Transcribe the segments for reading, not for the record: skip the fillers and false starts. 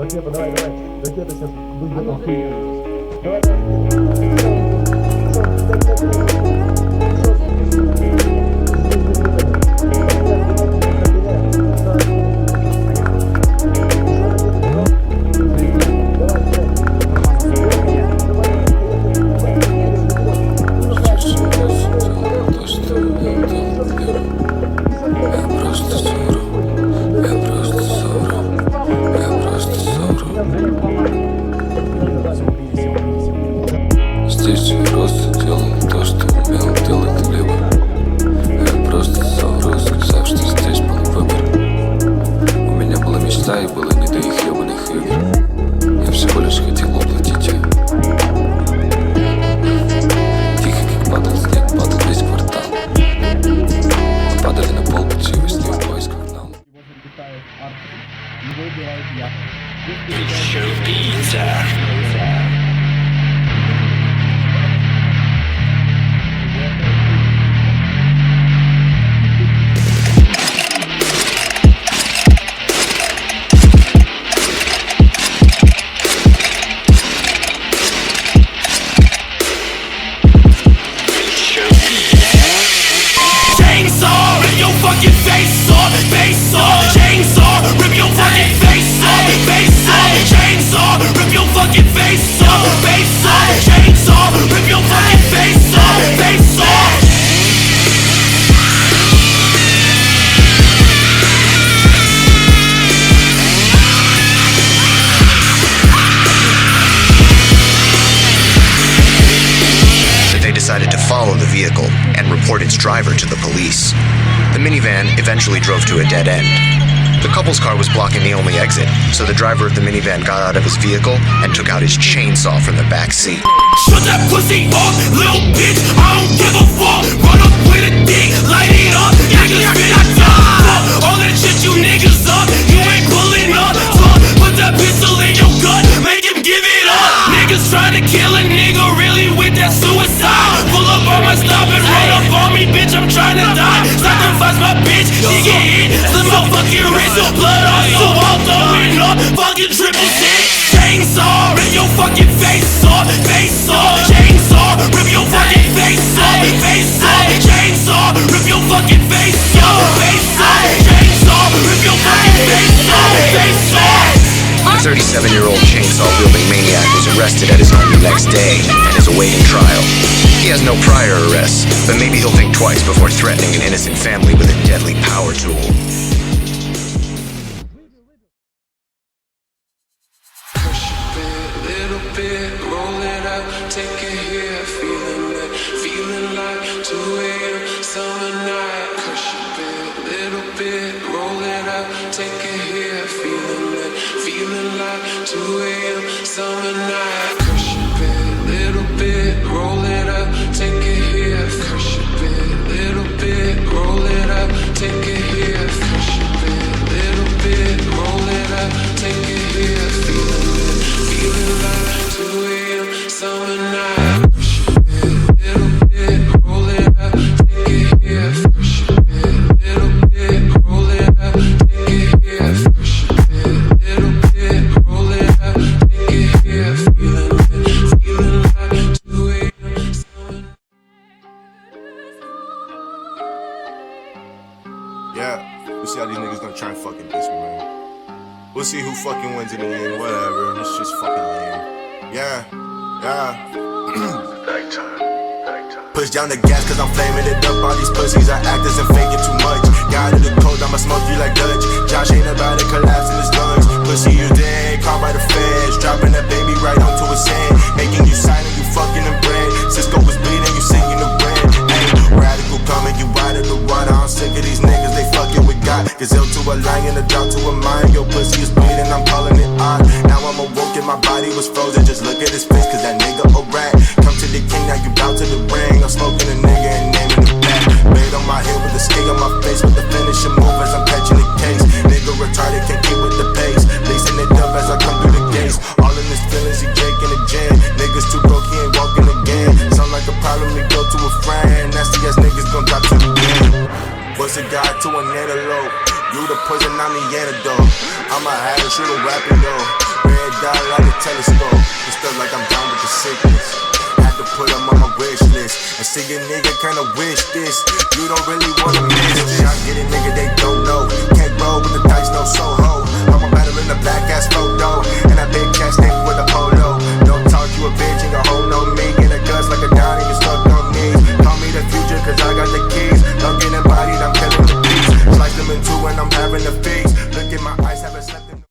Ракета, давай. Ракета сейчас выйдет. Давай. Здесь я просто делал то, что умел делать либо. Я просто совру, сказав, что здесь был выбор. У меня была мечта и было не до их ебаных игр. Я всего лишь хотел уплатить ее. Тихо, как падал снег, падал весь квартал. Мы падали на пол пути во сне в поисках нам. Decided to follow the vehicle and report its driver to the police. The minivan eventually drove to a dead end. The couple's car was blocking the only exit, so the driver of the minivan got out of his vehicle and took out his chainsaw from the back seat. Shut that pussy off, little bitch, I don't give a fuck. Run up with a dick, light it up, niggas spit up. All that shit you niggas up, you ain't pulling up. Put that pistol in your gut, make him give it up. Niggas trying to kill a nigga, really with that suicide. Pull up on my stop and run up on me, bitch, I'm trying to die. Sacrifice my bitch, she get hit, slim my fucking wrist. Blood on your wall, throwing up, fucking triple shit. Chainsaw, rip your fucking face off, face off. Chainsaw, rip your fucking face off, face off. Chainsaw, rip your fucking face off, face off. Chainsaw, rip your fucking face off, face off. The 37-year-old chainsaw-wielding maniac was arrested at his home the next day and is awaiting trial. He has no prior arrests, but maybe he'll think twice before threatening an innocent family with a deadly power tool. Roll it up, take it here, feeling like 2 a.m. summer night. Crush a little bit, roll it up, take it here, feeling like 2 a.m. summer night. Crush a little bit, roll it up, take it here. Crush a little bit, roll it up, take it here. Crush a little bit, roll it up, take it here, feeling like 2 a.m. summer night. Push a little bit, roll it up, take it here. Push a little bit, roll it up, take it here. Push a little bit, roll it up, take it here. Feeling like 2 a.m. summer night. Yeah, we'll see how these niggas gonna try and fucking diss me, man. We'll see who fucking wins in the end, whatever. It's just fucking lame. Yeah. Nighttime. Push down the gas cause I'm flaming it up. All these pussies are actors and faking too much. Got out of the cold, I'ma smoke you like Dutch. Josh ain't about to collapse in his lungs. Pussy you dead, caught by the feds. Dropping that baby right onto his hand. Making you silent, you fucking and bread. Cisco was bleeding, you singing the bread. Hey, radical coming, you out of the water. I'm sick of these niggas, they fucking with God. Gazelle to a lion, a dog to a mind. Your pussy is bleeding, I'm calling it odd. Now I'm awoke and my body was frozen. Just look at his face cause that nigga a rat. Come to the king, now you bout to the ring. I'm smoking a nigga and naming the back. Laid on my head with a skate on my face. With the finishing move as I'm catching the case. Nigga retarded, can't keep with the pace. Lacing it up as I come through the gates. All in his feelings, he Jake in the gym. Niggas too broke, he ain't walking again. Sound like a problem to go to a friend. Nasty ass niggas gon' drop to the end. What's a guy to an antelope? You the poison, I'm the antidote. I'ma have a shit rapping though. Red dot like a telescope. It's still like I'm down with the sickness. Had to put them on my wish list. And see a nigga kinda wish this. You don't really wanna miss this. I get it, nigga, they don't know. Can't roll with the dice, no Soho. I'm a battle in the black ass photo. And that big cat stick with a polo. Don't talk, you a bitch and your hoe know me. In the guts like a dime, you stuck on me. Call me the future, cause I got the keys. Don't get embodied, I'm killing the beats. Slice them in two and I'm having the feast. Look in my eyes, haven't slept in.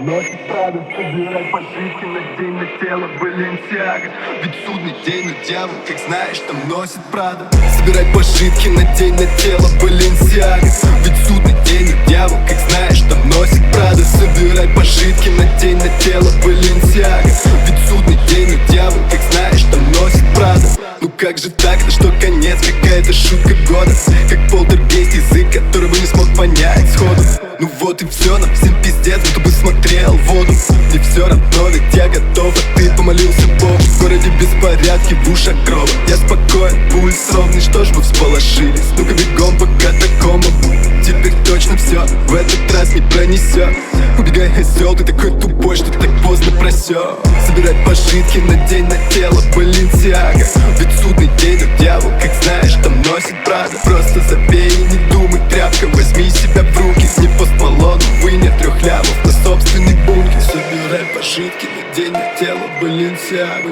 Носит Прада, собирай пожитки, надень на тело Баленсиага. Ведь судный день, но дьявол, как знаешь, там носит Прада. Собирай пожитки, надень на тело Баленсиага. Ведь судный день, но дьявол, как знаешь, там носит Прада. Собирай пожитки, надень на тело Баленсиага. Ведь судный день, но дьявол, как знаешь, там носит Прада. Ну как же так, это что конец, какая-то шутка года. Как полтергейст, язык, который бы не смог понять сходу. Ну вот и все, нам всем пиздец, будто бы смотрел воду. Мне все равно, ведь я готов, а ты помолился Богу. В городе беспорядки, в ушах гроба. Я спокоен, пульс ровный, что ж вы всполошились? Ну-ка бегом по катакомбам. Теперь точно все, в этот раз не пронесет. Убегай, осел, ты такой тупой, что так поздно просек. Собирай пожитки, надень на тело Баленсиага. Ведь судный день, но дьявол, как знаешь, там носит Прада. Просто забей и не думай, тряпка, возьми себя в руки. Не постмалон, вынь 3 лямов на собственный бункер. Собирай пожитки, надень на тело Баленсиага.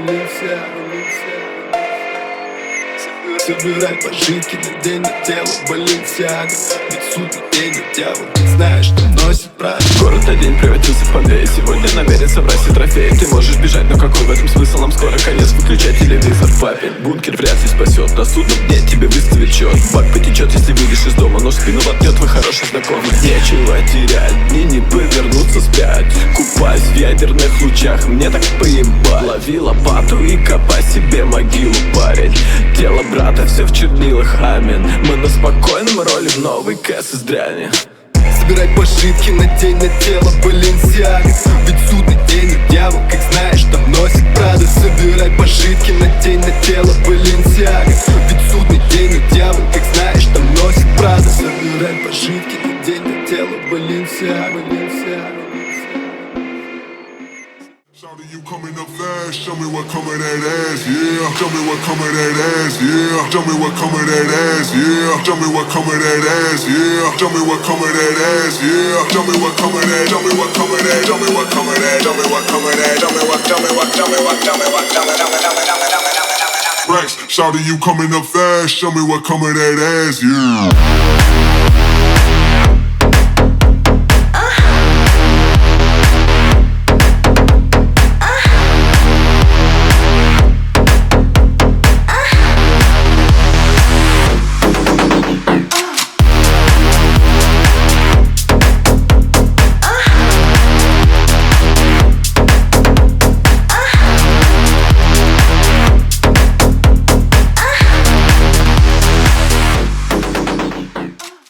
Собирай пожитки, надень на тело Баленсиага. Ведь судный день, но дьявол, как знаешь, там носит Прада. Город на день превратился в Пандею. Сегодня намерен собрать все трофеи. Ты можешь бежать, но какой в этом смысл? Нам скоро конец, выключай телевизор. Папин бункер вряд ли спасет. На судном дне тебе выставит счет. Бак потечет, если выйдешь из дома, но спину воткнет твой хороший знакомый. Нечего терять, дни не повернуться вспять. Купаюсь в ядерных лучах, мне так поебать. Лови лопату и копай себе могилу, парень. Тело брата все в чернилах, амин. Мы на спокойном роли в новый кэс из дряни. Собирай пожитки, надень на тело Баленсиага. Ведь судный день у дьявол, как знаешь, там носит Прада. Собирай пожитки, надень на тело Баленсиага. Ведь судный день у дьявол, как знаешь, там носит Прада. Собирай пожитки, надень на тело Баленсиага. Shawty, you coming up fast, show me what come of that ass, yeah. Show me what come of that ass, yeah. Show me what come of that ass, yeah. Show me what come of that ass, yeah. Show me what come of that ass, yeah. Show me what come of that, show me what come of that, show me what come of that, show me what come of that, show me what, show me what, show me what, show me what, show me, show me, show me, show me, show me, show me, show me. Rex, shawty, you coming up fast, show me what come of that ass, yeah.